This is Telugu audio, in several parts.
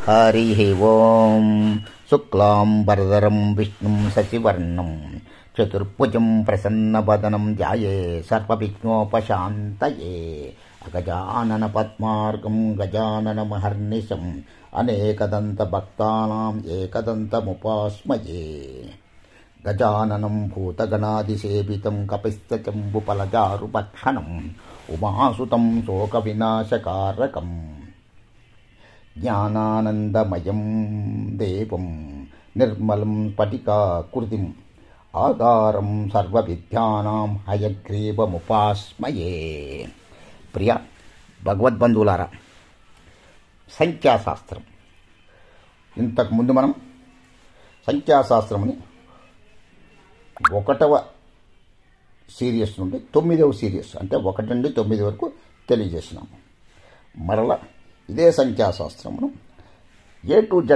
హరి ఓం. శుక్లాంబరధరం విష్ణుం శశివర్ణం చతుర్భుజం ప్రసన్నవదనం ధ్యాయే సర్వవిఘ్నోపశాంతయే. అగజానన పద్మార్గం గజాననమహర్నిశం అనేకదంతభక్తానాం ఏకదంతముపాస్మయే. గజాననం భూతగణాదిసేవితం కపిస్తచంబుఫలచారుభక్షణం ఉమాసుతం శోకవినాశకారకం జ్ఞానానందమయం దేవం నిర్మలం స్ఫటికాకృతిం ఆధారం సర్వవిద్యానాం హయగ్రీవముపాస్మయే. ప్రియ భగవద్బంధువులారా, సంఖ్యాశాస్త్రం. ఇంతకుముందు మనం సంఖ్యాశాస్త్రమని 1వ సీరియస్ నుండి 9వ సీరియస్ అంటే 1 నుండి 9 వరకు తెలియజేసినాము. మరలా ఇదే సంఖ్యాశాస్త్రమును A to Z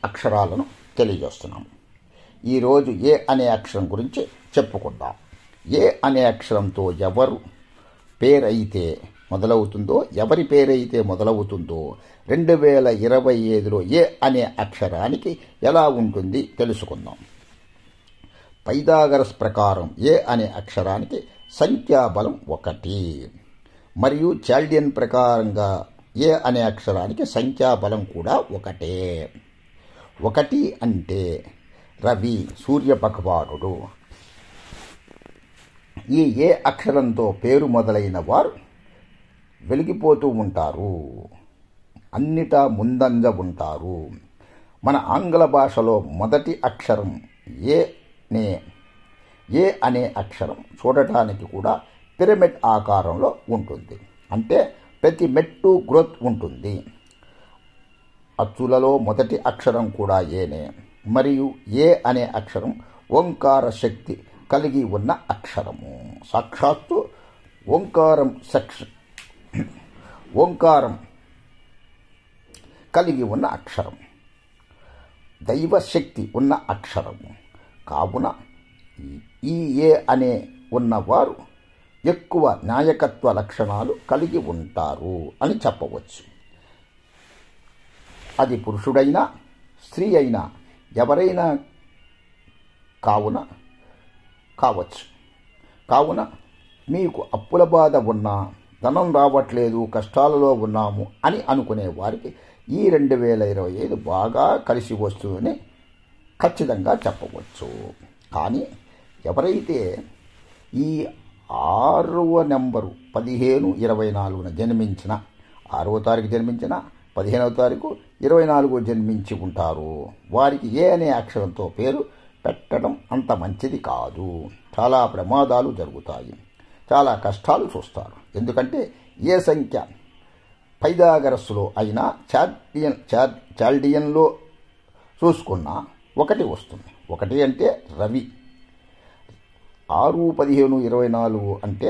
అక్షరాలను తెలియజేస్తున్నాము. ఈరోజు ఏ అనే అక్షరం గురించి చెప్పుకుందాం. ఏ అనే అక్షరంతో ఎవరు పేరైతే మొదలవుతుందో, ఎవరి పేరైతే మొదలవుతుందో 2025లో ఏ అనే అక్షరానికి ఎలా ఉంటుంది తెలుసుకుందాం. పైథాగరస్ ప్రకారం ఏ అనే అక్షరానికి సంఖ్యాబలం 1 మరియు చాల్డియన్ ప్రకారంగా ఏ అనే అక్షరానికి సంఖ్యాబలం కూడా 1. 1 అంటే రవి, సూర్య భగవానుడు. ఈ ఏ అక్షరంతో పేరు మొదలైన వారు వెలిగిపోతూ ఉంటారు, అన్నిటా ముందంజ ఉంటారు. మన ఆంగ్ల భాషలో మొదటి అక్షరం ఏ అనే అక్షరం చూడటానికి కూడా పిరమిడ్ ఆకారంలో ఉంటుంది. అంటే ప్రతి మెట్టు గ్రోత్ ఉంటుంది. అచ్చులలో మొదటి అక్షరం కూడా ఏనే. మరియు ఏ అనే అక్షరం ఓంకార శక్తి కలిగి ఉన్న అక్షరము. సాక్షాత్తు ఓంకారం కలిగి ఉన్న అక్షరం, దైవశక్తి ఉన్న అక్షరము. కావున ఈ ఏ అనే ఉన్నవారు ఎక్కువ నాయకత్వ లక్షణాలు కలిగి ఉంటారు అని చెప్పవచ్చు. అది పురుషుడైనా స్త్రీ అయినా ఎవరైనా కావున మీకు అప్పుల బాధ ఉన్నా, ధనం రావట్లేదు, కష్టాలలో ఉన్నాము అని అనుకునే వారికి ఈ 2025 బాగా కలిసి వస్తుందని ఖచ్చితంగా చెప్పవచ్చు. కానీ ఎవరైతే ఈ 6వ నెంబరు 15/24 జన్మించిన, 6వ తారీఖు జన్మించిన, 15వ తారీఖు 24 జన్మించి ఉంటారు, వారికి ఏ అనే అక్షరంతో పేరు పెట్టడం అంత మంచిది కాదు. చాలా ప్రమాదాలు జరుగుతాయి, చాలా కష్టాలు చూస్తారు. ఎందుకంటే ఏ సంఖ్య పైథాగరస్లో అయినా చాల్డియన్లో చూసుకున్నా 1 వస్తుంది. 1 అంటే రవి. 6, 15, 24 అంటే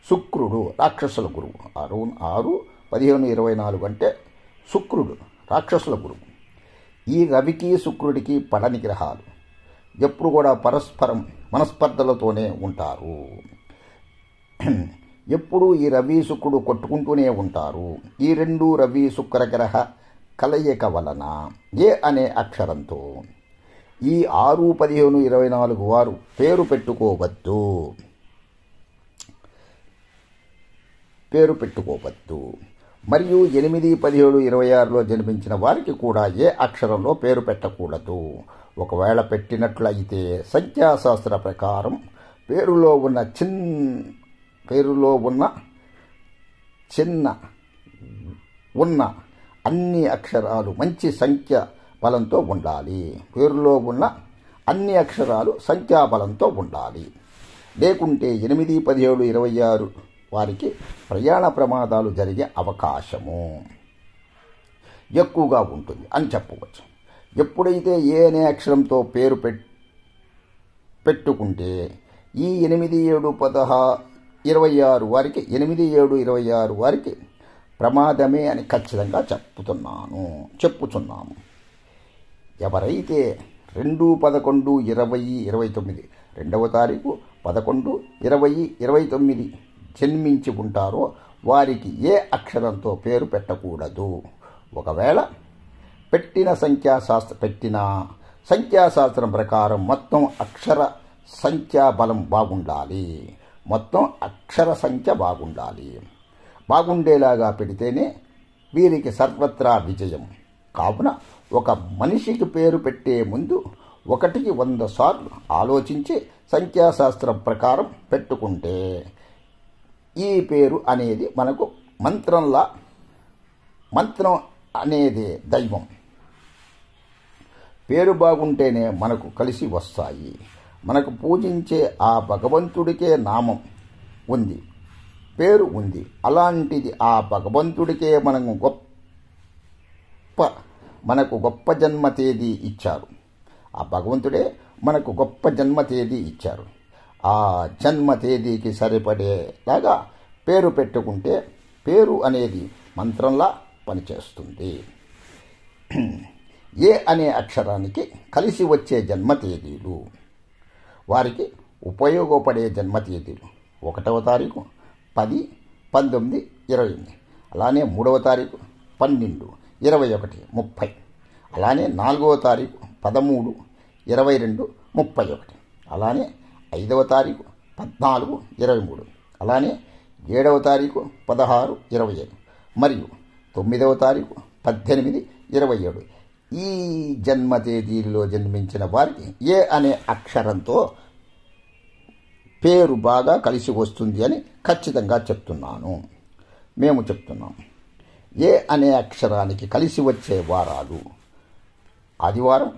శుక్రుడు, రాక్షసుల గురువు. 6, 15, 24 అంటే శుక్రుడు, రాక్షసుల గురువు. ఈ రవికి శుక్రుడికి పడని గ్రహాలు. ఎప్పుడు కూడా పరస్పరం మనస్పర్ధలతోనే ఉంటారు. ఎప్పుడు ఈ రవి శుక్రుడు కొట్టుకుంటూనే ఉంటారు. ఈ 2 రవి శుక్ర గ్రహ కలయిక వలన ఏ అనే అక్షరంతో ఈ 6, 15, 24 వారు పేరు పెట్టుకోవద్దు. మరియు 8, 17, 26లో జన్మించిన వారికి కూడా ఏ అక్షరంలో పేరు పెట్టకూడదు. ఒకవేళ పెట్టినట్లయితే సంఖ్యాశాస్త్ర ప్రకారం పేరులో ఉన్న అన్ని అక్షరాలు మంచి సంఖ్య బలంతో ఉండాలి. పేరులో ఉన్న అన్ని అక్షరాలు సంఖ్యాబలంతో ఉండాలి. లేకుంటే 8, 17, 26 వారికి ప్రయాణ ప్రమాదాలు జరిగే అవకాశము ఎక్కువగా ఉంటుంది అని చెప్పవచ్చు. ఎప్పుడైతే ఏ అనే అక్షరంతో పేరు పెట్టుకుంటే ఈ 8, 7, 16, 26 వారికి 8, 7, 26 వారికి ప్రమాదమే అని ఖచ్చితంగా చెప్పుచున్నాము. ఎవరైతే 2, 11, 20, 29 2వ తారీఖు 11, 20, 29 జన్మించి ఉంటారో వారికి ఏ అక్షరంతో పేరు పెట్టకూడదు. ఒకవేళ పెట్టిన సంఖ్యాశాస్త్రం ప్రకారం మొత్తం అక్షర సంఖ్యా బలం బాగుండాలి. మొత్తం అక్షర సంఖ్య బాగుండాలి. బాగుండేలాగా పెడితేనే వీరికి సర్వత్రా విజయం. కావున ఒక మనిషికి పేరు పెట్టే ముందు 1కి 100 సార్లు ఆలోచించి సంఖ్యాశాస్త్రం ప్రకారం పెట్టుకుంటే ఈ పేరు అనేది మనకు మంత్రం అనేది దైవం. పేరు బాగుంటేనే మనకు కలిసి వస్తాయి. మనకు పూజించే ఆ భగవంతుడికే నామం ఉంది, పేరు ఉంది. అలాంటిది ఆ భగవంతుడికే మనకు గొప్ప జన్మ తేదీ ఇచ్చారు. ఆ భగవంతుడే మనకు గొప్ప జన్మ తేదీ ఇచ్చారు. ఆ జన్మ తేదీకి సరిపడేలాగా పేరు పెట్టుకుంటే పేరు అనేది మంత్రంలా పనిచేస్తుంది. ఏ అనే అక్షరానికి కలిసి వచ్చే జన్మ తేదీలు, వారికి ఉపయోగపడే జన్మ తేదీలు: 1వ తారీఖు 10, 19, 28. అలానే 3వ తారీఖు 12, 21, 30. అలానే 4వ తారీఖు 13, 22, 31. అలానే 5వ తారీఖు 14, 23. అలానే 7వ తారీఖు 16, 25. మరియు 9వ తారీఖు 18, 27. ఈ జన్మ తేదీల్లో జన్మించిన వారికి ఏ అనే అక్షరంతో పేరు బాగా కలిసి వస్తుంది అని ఖచ్చితంగా చెప్తున్నాను. మేము చెప్తున్నాం. ఏ అనే అక్షరానికి కలిసి వచ్చే వారాలు: ఆదివారం,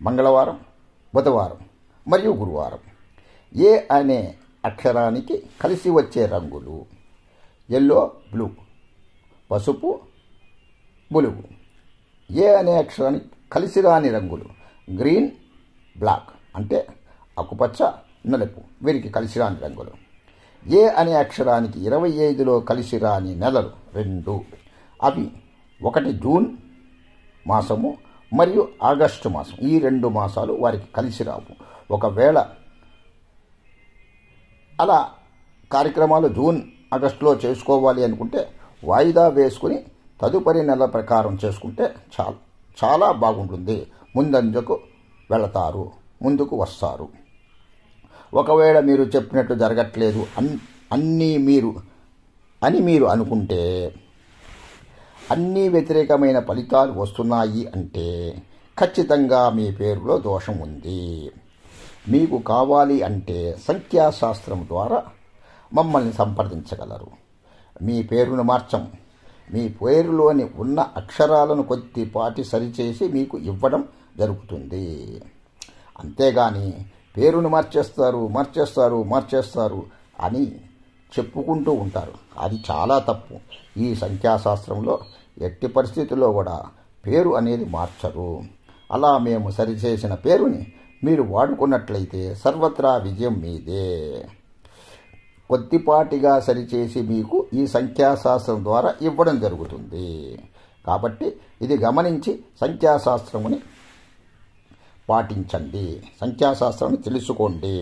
మంగళవారం, బుధవారం మరియు గురువారం. ఏ అనే అక్షరానికి కలిసి వచ్చే రంగులు: ఎల్లో, బ్లూ, పసుపు, బులుగు. ఏ అనే అక్షరానికి కలిసి రాని రంగులు: గ్రీన్, బ్లాక్ అంటే ఆకుపచ్చ, నలుపు. వీరికి కలిసి రాని రంగులు. ఏ అనే అక్షరానికి 25లో కలిసి రాని నెలలు 2. అవి 1 జూన్ మాసము మరియు ఆగస్టు మాసం. ఈ 2 మాసాలు వారికి కలిసి రావు. ఒకవేళ అలా కార్యక్రమాలు జూన్, ఆగస్టులో చేసుకోవాలి అనుకుంటే వాయిదా వేసుకుని తదుపరి నెల ప్రకారం చేసుకుంటే చాలా బాగుంటుంది. ముందంజకు వెళతారు, ముందుకు వస్తారు. ఒకవేళ మీరు చెప్పినట్లు జరగట్లేదు అని మీరు అనుకుంటే, అన్నీ వ్యతిరేకమైన ఫలితాలు వస్తున్నాయి అంటే ఖచ్చితంగా మీ పేరులో దోషం ఉంది. మీకు కావాలి అంటే సంఖ్యాశాస్త్రం ద్వారా మమ్మల్ని సంప్రదించగలరు. మీ పేరును మార్చం. మీ పేరులోని ఉన్న అక్షరాలను కొద్దిపాటి సరిచేసి మీకు ఇవ్వడం జరుగుతుంది. అంతేగాని పేరును మార్చేస్తారు అని చెప్పుకుంటూ ఉంటారు. అది చాలా తప్పు. ఈ సంఖ్యాశాస్త్రంలో ఎట్టి పరిస్థితుల్లో కూడా పేరు అనేది మార్చరు. అలా మేము సరిచేసిన పేరుని మీరు వాడుకున్నట్లయితే సర్వత్రా విజయం మీదే. కొద్దిపాటిగా సరిచేసి మీకు ఈ సంఖ్యాశాస్త్రం ద్వారా ఇవ్వడం జరుగుతుంది. కాబట్టి ఇది గమనించి సంఖ్యాశాస్త్రముని పాటించండి. సంఖ్యాశాస్త్రాన్ని తెలుసుకోండి.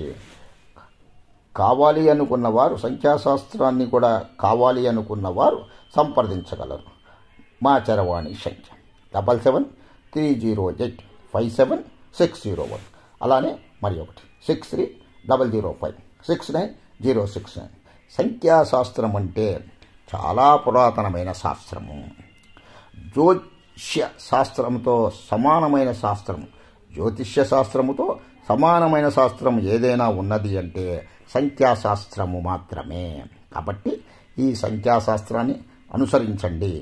కావాలి అనుకున్నవారు, సంఖ్యాశాస్త్రాన్ని కూడా కావాలి అనుకున్నవారు సంప్రదించగలరు. మా చరవాణి సంఖ్య 7730857601. అలానే మరి ఒకటి 6300569069. సంఖ్యాశాస్త్రం అంటే చాలా పురాతనమైన శాస్త్రము. జ్యోతిష్య శాస్త్రంతో సమానమైన శాస్త్రము. జ్యోతిష్య శాస్త్రముతో సమానమైన శాస్త్రం ఏదైనా ఉన్నది అంటే సంఖ్యాశాస్త్రము మాత్రమే. కాబట్టి ఈ సంఖ్యాశాస్త్రాన్ని అనుసరించండి.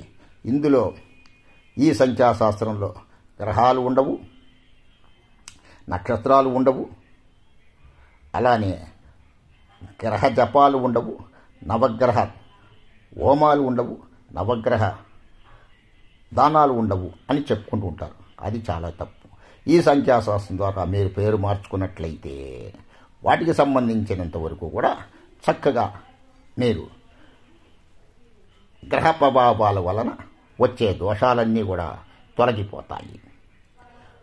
ఇందులో ఈ సంఖ్యాశాస్త్రంలో గ్రహాలు ఉండవు, నక్షత్రాలు ఉండవు, అలానే గ్రహ జపాలు ఉండవు, నవగ్రహ హోమాలు ఉండవు, నవగ్రహ దానాలు ఉండవు అని చెప్పుకుంటూ ఉంటారు. అది చాలా తప్పు. ఈ సంఖ్యాశాస్త్రం ద్వారా మీరు పేరు మార్చుకున్నట్లయితే వాటికి సంబంధించినంత వరకు కూడా చక్కగా మీరు గ్రహ ప్రభావాల వలన వచ్చే దోషాలన్నీ కూడా తొలగిపోతాయి.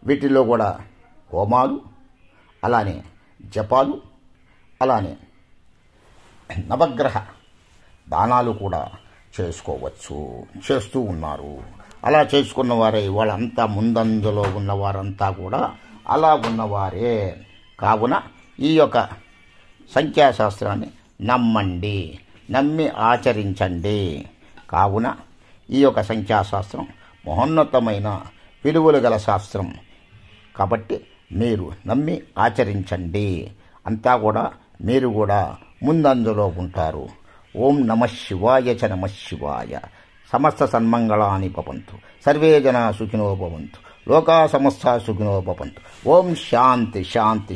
వీటిల్లో కూడా హోమాలు, అలానే జపాలు, అలానే నవగ్రహ దానాలు కూడా చేస్తూ ఉన్నారు. అలా చేసుకున్నవారే వాళ్ళంతా ముందంజలో ఉన్నవారంతా కూడా అలా ఉన్నవారే. కావున ఈ యొక్క సంఖ్యాశాస్త్రాన్ని నమ్మండి, నమ్మి ఆచరించండి. కావున ఈ యొక్క సంఖ్యాశాస్త్రం మహోన్నతమైన విలువలు గల శాస్త్రం కాబట్టి మీరు నమ్మి ఆచరించండి. అంతా కూడా మీరు కూడా ముందంజలో ఉంటారు. ఓం నమః శివాయ చ నమః శివాయ. సమస్త సన్మంగళాని భవంతు. సర్వే జనా సుఖినో భవంతు. లోకా సమస్తా సుఖినో భవంతు. ఓం శాంతి శాంతి